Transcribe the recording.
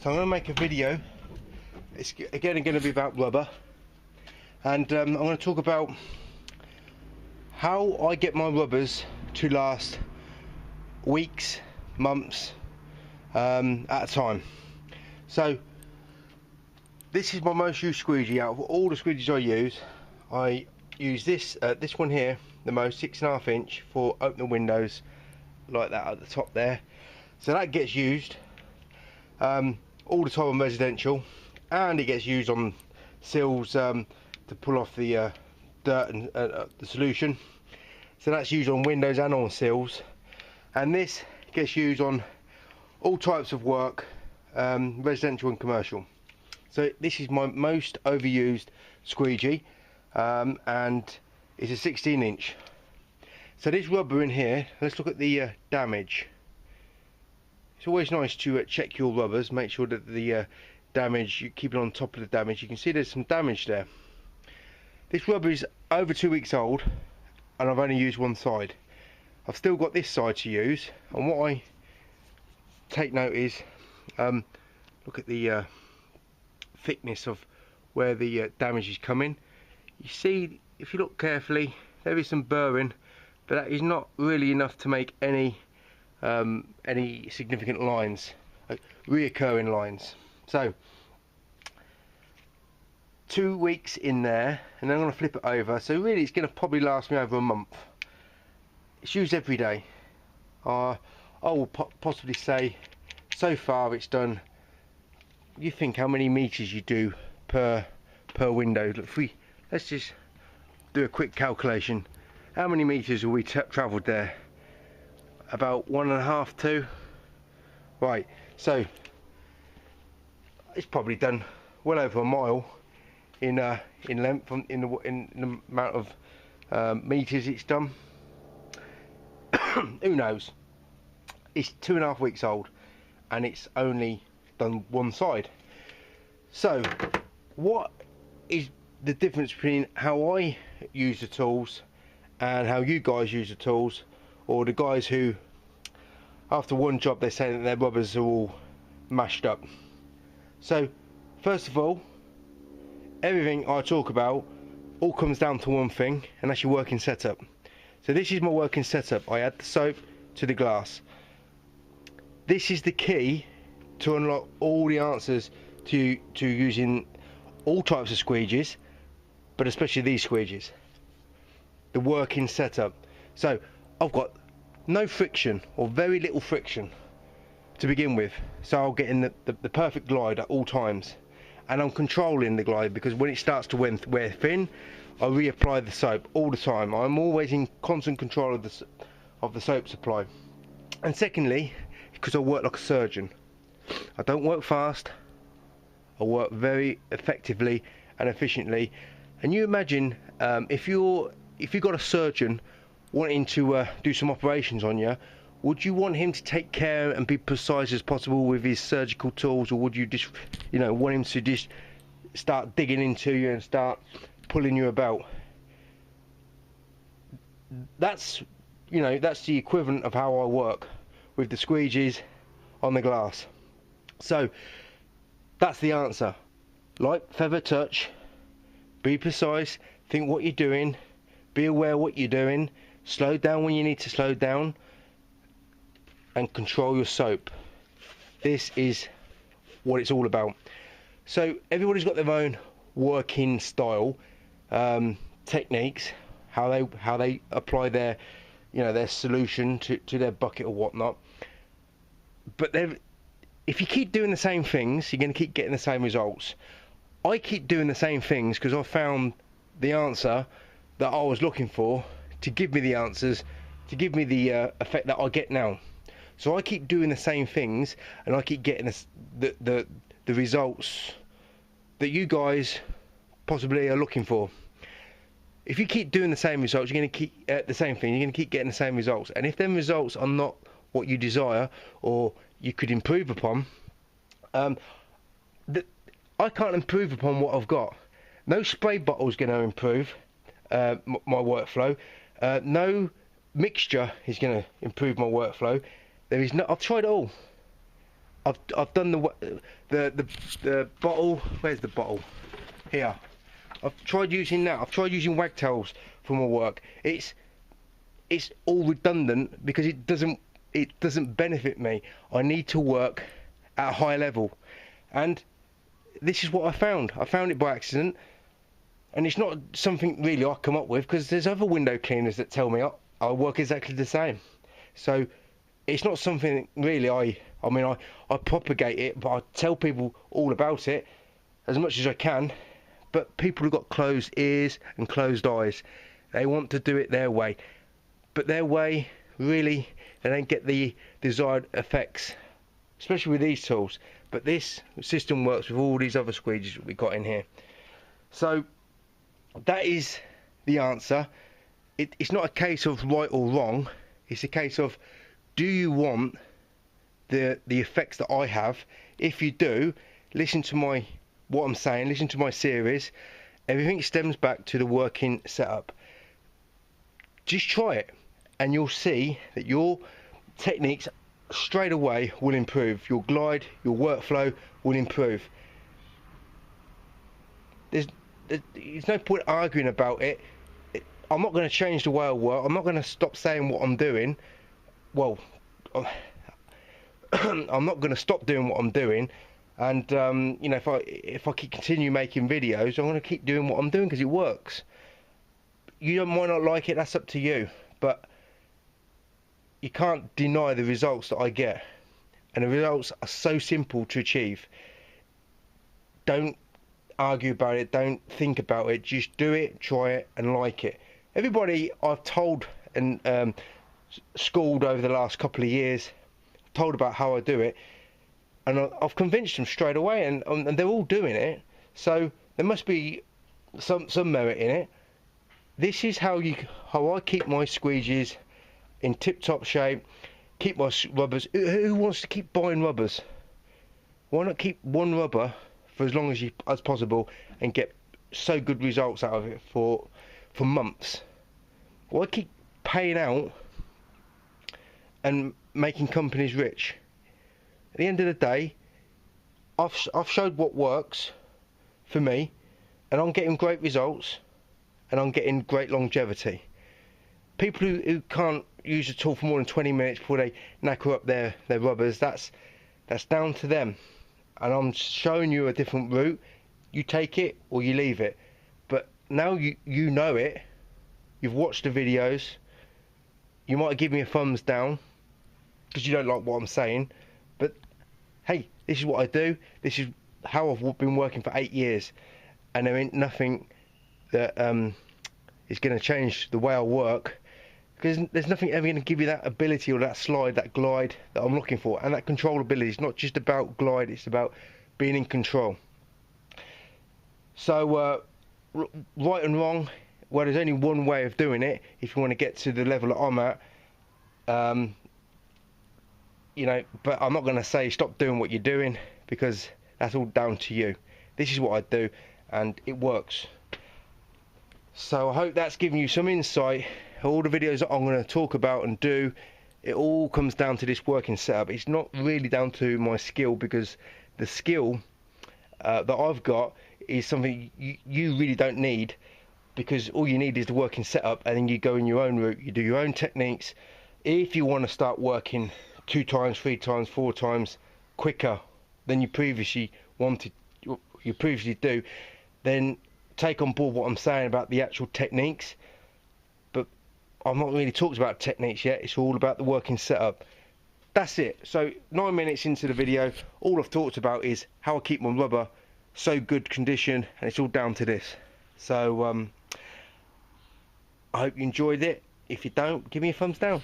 So I'm going to make a video. It's again going to be about rubber, and I'm going to talk about how I get my rubbers to last weeks, months at a time. So this is my most used squeegee. Out of all the squeegees I use this this one here the most, 6.5 inch, for opening windows like that at the top there. So that gets used all the time on residential, and it gets used on sills to pull off the dirt and the solution. So that's used on windows and on sills, and this gets used on all types of work, residential and commercial. So this is my most overused squeegee, and it's a 16 inch. So this rubber in here, let's look at the damage. It's always nice to check your rubbers, make sure that the damage, you keep it on top of the damage. You can see there's some damage there. This rubber is over 2 weeks old, and I've only used one side. I've still got this side to use, and what I take note is, look at the thickness of where the damage is coming. You see, if you look carefully, there is some burring, but that is not really enough to make any significant lines, reoccurring lines. So 2 weeks in there, and then I'm going to flip it over. So really it's going to probably last me over a month. It's used every day. I will possibly say so far it's done, you think how many meters you do per window. Let's just do a quick calculation. How many meters have we travelled there? About 1.5, 2. Right, so it's probably done well over a mile in length, in the amount of meters it's done. Who knows? It's 2.5 weeks old, and it's only done one side. So what is the difference between how I use the tools and how you guys use the tools, or the guys who after one job they say that their rubbers are all mashed up? So first of all, everything I talk about all comes down to one thing, and that's your working setup. So this is my working setup. I add the soap to the glass. This is the key to unlock all the answers to using all types of squeegees, but especially these squeegees. The working setup. So I've got no friction, or very little friction to begin with, so I'll get in the perfect glide at all times, and I'm controlling the glide, because when it starts to wear thin, I reapply the soap all the time. I'm always in constant control of the soap supply. And secondly, because I work like a surgeon, I don't work fast, I work very effectively and efficiently. And you imagine if you've got a surgeon wanting to do some operations on you, would you want him to take care and be precise as possible with his surgical tools, or would you just, want him to just start digging into you and start pulling you about? That's the equivalent of how I work with the squeegees on the glass. So that's the answer. Light feather touch, be precise, think what you're doing, be aware what you're doing, slow down when you need to slow down, and control your soap. This is what it's all about. So everybody's got their own working style, techniques, how they apply their their solution to their bucket or whatnot. But if you keep doing the same things, you're going to keep getting the same results. I keep doing the same things because I found the answer that I was looking for, to give me the answers, to give me the effect that I get now. So I keep doing the same things, and I keep getting the results that you guys possibly are looking for. If you keep doing the same results, you're going to keep the same thing. You're going to keep getting the same results. And if them results are not what you desire, or you could improve upon, I can't improve upon what I've got. No spray bottle is going to improve my workflow. No mixture is going to improve my workflow. There is no. I've tried it all. I've done the bottle. Where's the bottle? Here. I've tried using that. I've tried using wagtails for my work. It's all redundant because it doesn't benefit me. I need to work at a high level, and this is what I found. I found it by accident, and it's not something really I come up with, because there's other window cleaners that tell me I work exactly the same. So it's not something really I mean, I propagate it, but I tell people all about it as much as I can. But people who've got closed ears and closed eyes, they want to do it their way. But their way, really, they don't get the desired effects, especially with these tools. But this system works with all these other squeegees that we got in here. So that is the answer. It's not a case of right or wrong. It's a case of, do you want the effects that I have? If you do, listen to what I'm saying, listen to my series. Everything stems back to the working setup. Just try it, and you'll see that your techniques straight away will improve. Your glide, your workflow will improve. There's no point arguing about it. I'm not going to change the way I work. I'm not going to stop saying what I'm doing. Well, I'm not going to stop doing what I'm doing, and you know, if I continue making videos, I'm going to keep doing what I'm doing because it works. You might not like it, that's up to you, but you can't deny the results that I get, and the results are so simple to achieve. Don't argue about it, don't think about it, just do it, try it, and like it. Everybody I've told and schooled over the last couple of years, told about how I do it, and I've convinced them straight away, and they're all doing it, so there must be some merit in it. This is how I keep my squeegees in tip-top shape, keep my rubbers. Who wants to keep buying rubbers? Why not keep one rubber for as long as possible and get so good results out of it for months? Why keep paying out and making companies rich? At the end of the day, I've showed what works for me, and I'm getting great results, and I'm getting great longevity. People who can't use a tool for more than 20 minutes before they knacker up their rubbers, that's down to them. And I'm showing you a different route. You take it or you leave it. But now you know it. You've watched the videos. You might give me a thumbs down because you don't like what I'm saying. But hey, this is what I do. This is how I've been working for 8 years. And there ain't nothing that is going to change the way I work, because there's nothing ever going to give you that ability or that slide, that glide that I'm looking for. And that controllability is not just about glide, it's about being in control. So right and wrong, well, there's only one way of doing it if you want to get to the level that I'm at. You know, but I'm not going to say stop doing what you're doing, because that's all down to you. This is what I do, and it works. So I hope that's given you some insight. All the videos that I'm going to talk about and do, it all comes down to this working setup. It's not really down to my skill, because the skill that I've got is something you really don't need, because all you need is the working setup, and then you go in your own route, you do your own techniques. If you want to start working 2 times, 3 times, 4 times quicker than you previously do, then take on board what I'm saying about the actual techniques. But I've not really talked about techniques yet. It's all about the working setup. That's it. So 9 minutes into the video, all I've talked about is how I keep my rubber so good condition, and it's all down to this. So I hope you enjoyed it. If you don't, give me a thumbs down.